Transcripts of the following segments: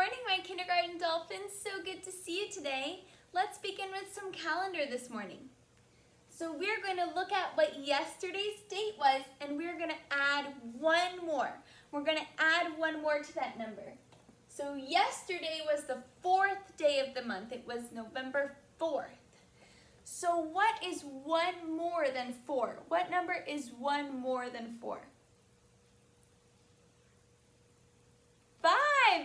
morning, my kindergarten dolphins. So good to see you today. Let's begin with some calendar this morning. So we're going to look at what yesterday's date was, and we're going to add one more. We're going to add one more to that number. So yesterday was the 4th day of the month. It was November 4th. So what is one more than 4? What number is one more than 4? 5.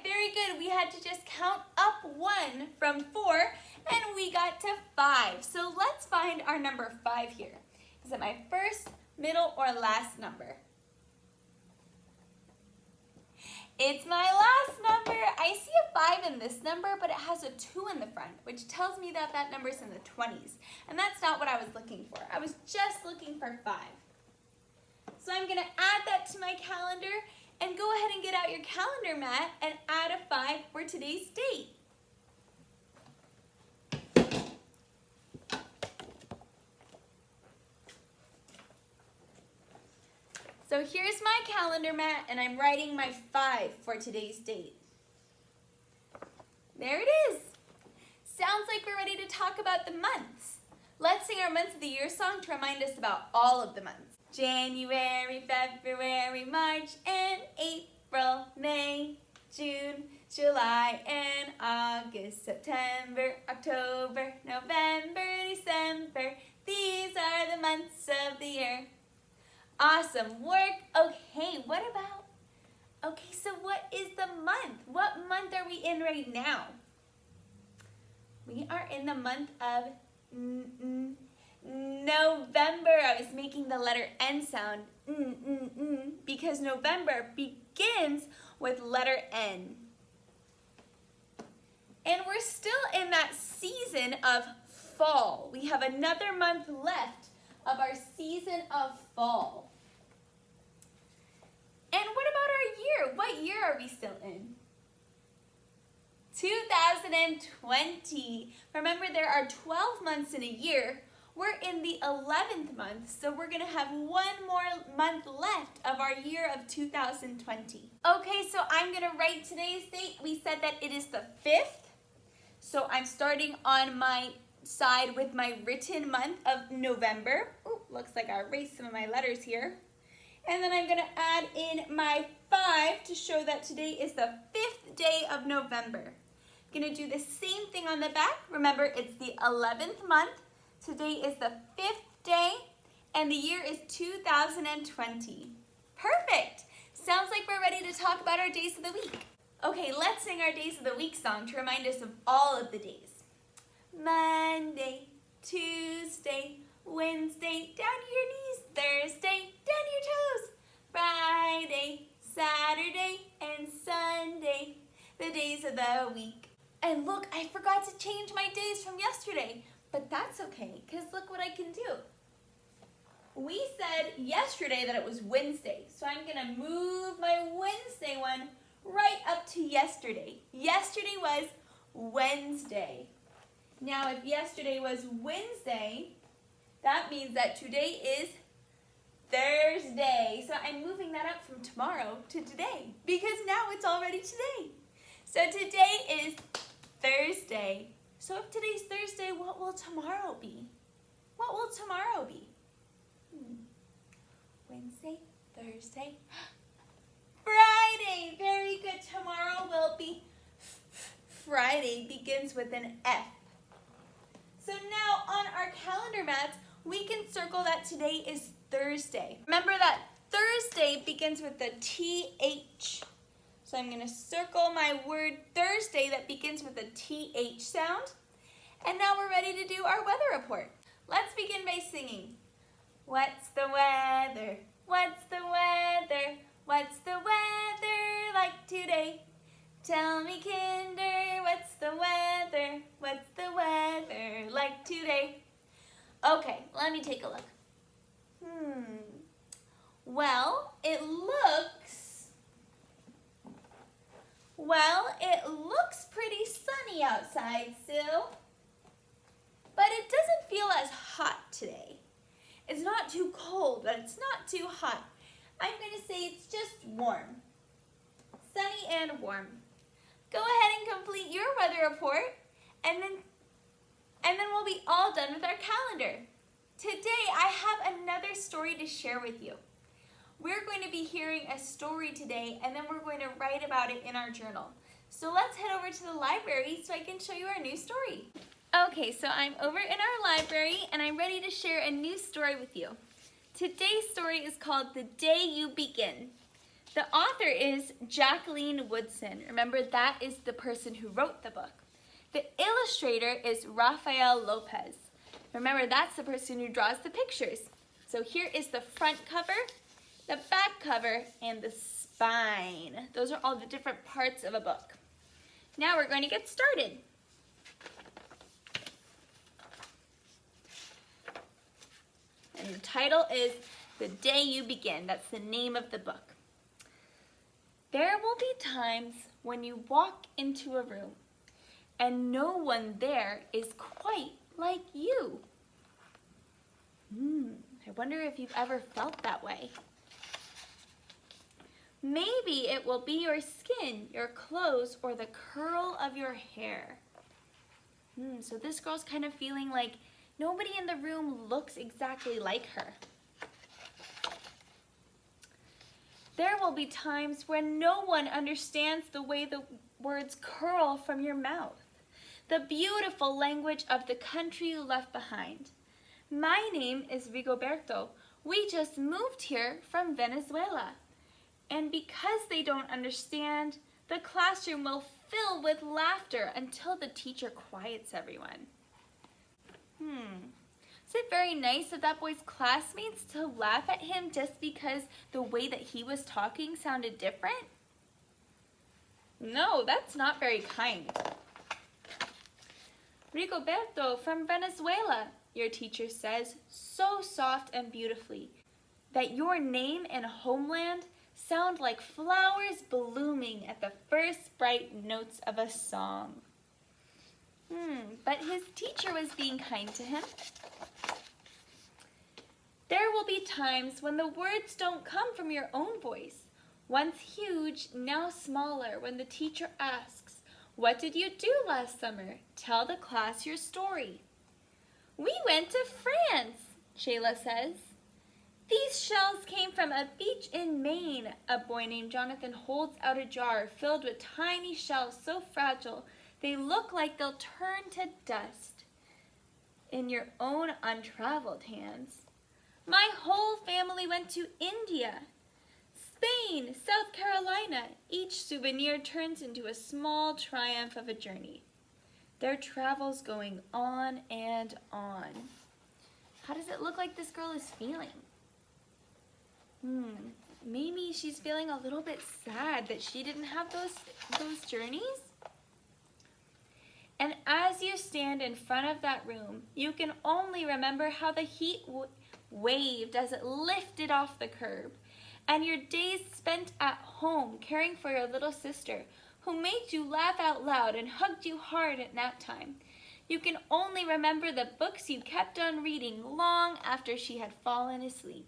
Very good. We had to just count up 1 from 4 and we got to 5. So let's find our number 5 here. Is it my first, middle, or last number? It's my last number. I see a 5 in this number, but it has a 2 in the front, which tells me that that number is in the 20s. And that's not what I was looking for. I was just looking for 5. So I'm going to add that to my calendar. And go ahead and get out your calendar mat and add a 5 for today's date. So here's my calendar mat and I'm writing my 5 for today's date. There it is. Sounds like we're ready to talk about the months. Let's sing our months of the year song to remind us about all of the months. January, February, March, and April, May, June, July, and August, September, October, November, December. These are the months of the year. Awesome work. Okay, so what is the month? What month are we in right now? We are in the month of November. I was making the letter N sound because November begins with letter N. And we're still in that season of fall. We have another month left of our season of fall. And what about our year? What year are we still in? 2020. Remember, there are 12 months in a year. We're in the 11th month, so we're going to have one more month left of our year of 2020. Okay, so I'm going to write today's date. We said that it is the 5th, so I'm starting on my side with my written month of November. Ooh, looks like I erased some of my letters here. And then I'm going to add in my 5 to show that today is the 5th day of November. I'm going to do the same thing on the back. Remember, it's the 11th month. Today is the 5th day, and the year is 2020. Perfect! Sounds like we're ready to talk about our days of the week. Okay, let's sing our days of the week song to remind us of all of the days. Monday, Tuesday, Wednesday, down to your knees. Thursday, down to your toes. Friday, Saturday, and Sunday, the days of the week. And look, I forgot to change my days from yesterday. But that's okay, because look what I can do. We said yesterday that it was Wednesday, so I'm going to move my Wednesday one right up to yesterday. Yesterday was Wednesday. Now, if yesterday was Wednesday, that means that today is Thursday. So I'm moving that up from tomorrow to today, because now it's already today. So today is Thursday. So if today's Thursday, what will tomorrow be? What will tomorrow be? Wednesday, Thursday, Friday. Very good. Tomorrow will be Friday, begins with an F. So now on our calendar mats, we can circle that today is Thursday. Remember that Thursday begins with the TH. So I'm going to circle my word Thursday that begins with a TH sound. And now we're ready to do our weather report. Let's begin by singing. What's the weather? What's the weather? What's the weather like today? Tell me, Kinder, what's the weather? What's the weather like today? Okay, let me take a look. Well, it looks pretty sunny outside still, but it doesn't feel as hot today. It's not too cold, but it's not too hot. I'm going to say it's just warm. Sunny and warm. Go ahead and complete your weather report, and then we'll be all done with our calendar. Today, I have another story to share with you. We're going to be hearing a story today, and then we're going to write about it in our journal. So let's head over to the library so I can show you our new story. Okay, so I'm over in our library, and I'm ready to share a new story with you. Today's story is called The Day You Begin. The author is Jacqueline Woodson. Remember, that is the person who wrote the book. The illustrator is Rafael Lopez. Remember, that's the person who draws the pictures. So here is the front cover, the back cover, and the spine. Those are all the different parts of a book. Now we're going to get started. And the title is The Day You Begin. That's the name of the book. There will be times when you walk into a room and no one there is quite like you. I wonder if you've ever felt that way. Maybe it will be your skin, your clothes, or the curl of your hair. So this girl's kind of feeling like nobody in the room looks exactly like her. There will be times when no one understands the way the words curl from your mouth, the beautiful language of the country you left behind. My name is Rigoberto. We just moved here from Venezuela. And because they don't understand, the classroom will fill with laughter until the teacher quiets everyone. Is it very nice of that boy's classmates to laugh at him just because the way that he was talking sounded different? No, that's not very kind. Rigoberto from Venezuela, your teacher says, so soft and beautifully, that your name and homeland sound like flowers blooming at the first bright notes of a song. But his teacher was being kind to him. There will be times when the words don't come from your own voice. Once huge, now smaller, when the teacher asks, "What did you do last summer? Tell the class your story." "We went to France," Shayla says. "These shells came from a beach in Maine." A boy named Jonathan holds out a jar filled with tiny shells so fragile they look like they'll turn to dust. In your own untraveled hands. "My whole family went to India, Spain, South Carolina." Each souvenir turns into a small triumph of a journey. Their travels going on and on. How does it look like this girl is feeling? Maybe she's feeling a little bit sad that she didn't have those journeys. And as you stand in front of that room, you can only remember how the heat waved as it lifted off the curb, and your days spent at home caring for your little sister, who made you laugh out loud and hugged you hard at nap time. You can only remember the books you kept on reading long after she had fallen asleep.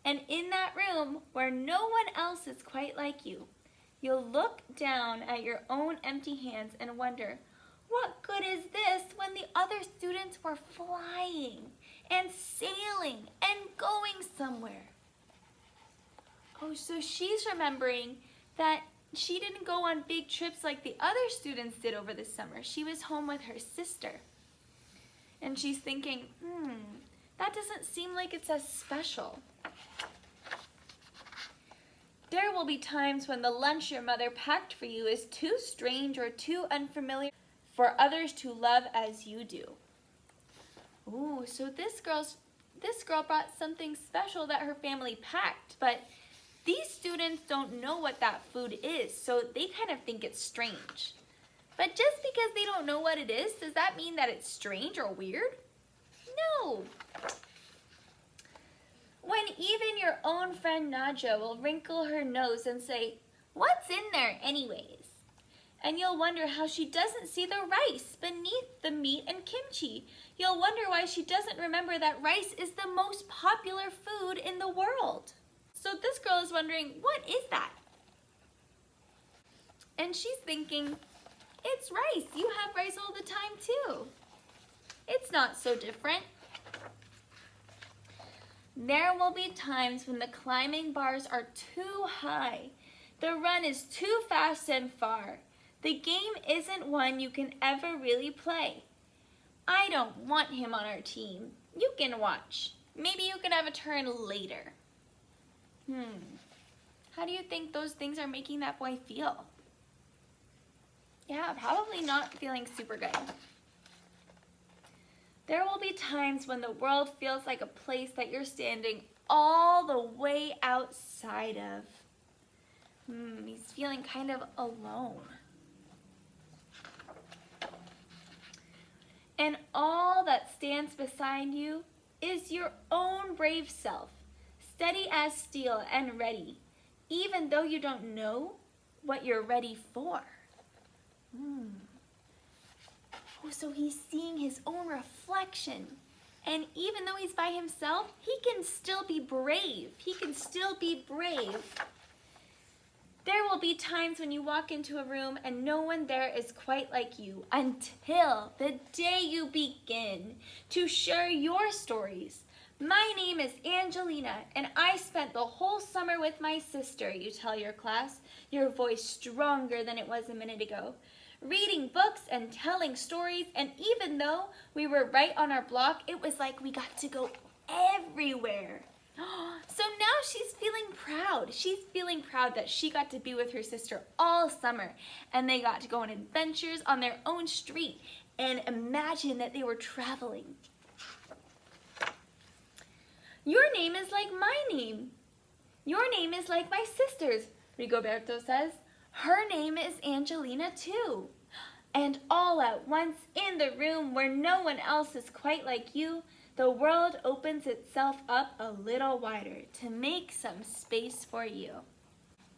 And in that room, where no one else is quite like you, you'll look down at your own empty hands and wonder, what good is this when the other students were flying and sailing and going somewhere? Oh, so she's remembering that she didn't go on big trips like the other students did over the summer. She was home with her sister. And she's thinking, that doesn't seem like it's as special. There will be times when the lunch your mother packed for you is too strange or too unfamiliar for others to love as you do. Ooh, so this girl brought something special that her family packed, but these students don't know what that food is, so they kind of think it's strange. But just because they don't know what it is, does that mean that it's strange or weird? No. When even your own friend Nadja will wrinkle her nose and say, "What's in there anyways?" And you'll wonder how she doesn't see the rice beneath the meat and kimchi. You'll wonder why she doesn't remember that rice is the most popular food in the world. So this girl is wondering, what is that? And she's thinking, it's rice. You have rice all the time too. It's not so different. There will be times when the climbing bars are too high. The run is too fast and far. The game isn't one you can ever really play. I don't want him on our team. You can watch. Maybe you can have a turn later. How do you think those things are making that boy feel? Yeah, probably not feeling super good. There will be times when the world feels like a place that you're standing all the way outside of. He's feeling kind of alone. And all that stands beside you is your own brave self, steady as steel and ready, even though you don't know what you're ready for. Oh, so he's seeing his own reflection. And even though he's by himself, he can still be brave. He can still be brave. There will be times when you walk into a room and no one there is quite like you until the day you begin to share your stories. My name is Angelina, and I spent the whole summer with my sister, you tell your class, your voice stronger than it was a minute ago, reading books and telling stories, and even though we were right on our block, it was like we got to go everywhere. So now she's feeling proud. She's feeling proud that she got to be with her sister all summer, and they got to go on adventures on their own street and imagine that they were traveling. Your name is like my name. Your name is like my sister's, Rigoberto says. Her name is Angelina too. And all at once, in the room where no one else is quite like you, the world opens itself up a little wider to make some space for you.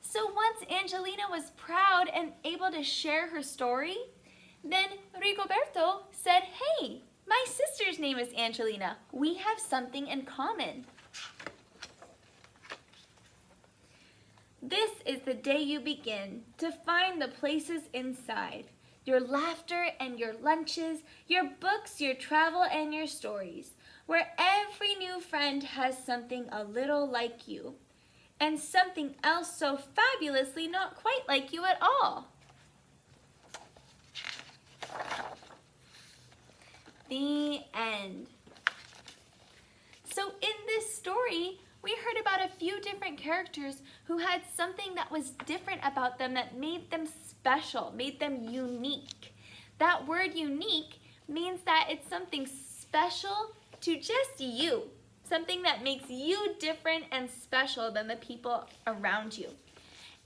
So once Angelina was proud and able to share her story, then Rigoberto said, hey, my sister's name is Angelina. We have something in common. This is the day you begin to find the places inside. Your laughter and your lunches, your books, your travel, and your stories, where every new friend has something a little like you, and something else so fabulously not quite like you at all. The end. So in this story, we heard about a few different characters who had something that was different about them that made them special, made them unique. That word unique means that it's something special to just you, something that makes you different and special than the people around you.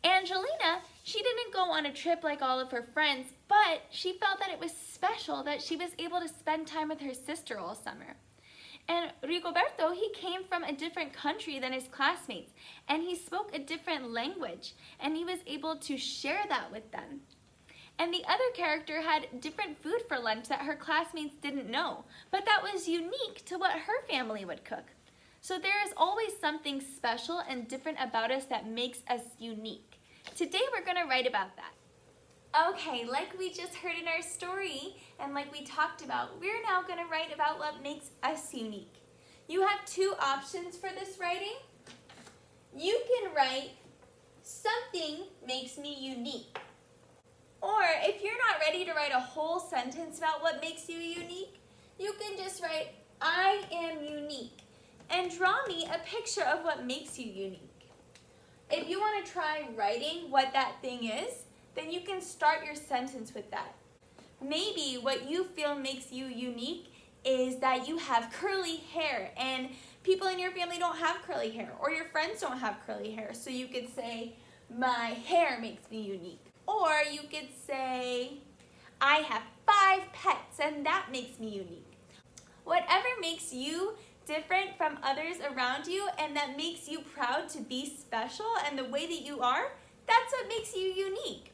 Angelina, she didn't go on a trip like all of her friends, but she felt that it was special that she was able to spend time with her sister all summer. And Rigoberto, he came from a different country than his classmates, and he spoke a different language, and he was able to share that with them. And the other character had different food for lunch that her classmates didn't know, but that was unique to what her family would cook. So there is always something special and different about us that makes us unique. Today we're going to write about that. Okay, like we just heard in our story, and like we talked about, we're now going to write about what makes us unique. You have two options for this writing. You can write, something makes me unique. Or if you're not ready to write a whole sentence about what makes you unique, you can just write, I am unique, and draw me a picture of what makes you unique. If you want to try writing what that thing is, then you can start your sentence with that. Maybe what you feel makes you unique is that you have curly hair and people in your family don't have curly hair, or your friends don't have curly hair. So you could say, my hair makes me unique. Or you could say, I have 5 pets and that makes me unique. Whatever makes you different from others around you and that makes you proud to be special and the way that you are, that's what makes you unique.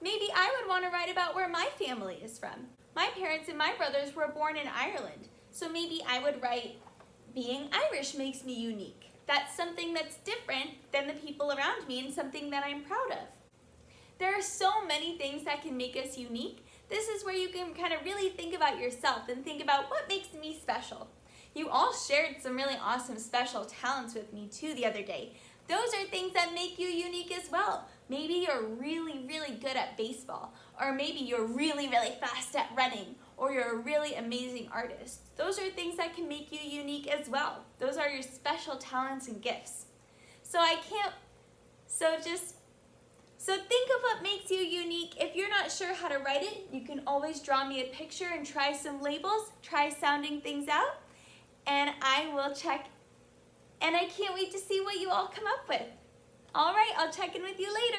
Maybe I would want to write about where my family is from. My parents and my brothers were born in Ireland, so maybe I would write, being Irish makes me unique. That's something that's different than the people around me and something that I'm proud of. There are so many things that can make us unique. This is where you can kind of really think about yourself and think about what makes me special. You all shared some really awesome special talents with me too the other day. Those are things that make you unique as well. Maybe you're really, really good at baseball, or maybe you're really, really fast at running, or you're a really amazing artist. Those are things that can make you unique as well. Those are your special talents and gifts. So think of what makes you unique. If you're not sure how to write it, you can always draw me a picture and try some labels, try sounding things out, and I will check, and I can't wait to see what you all come up with. All right, I'll check in with you later.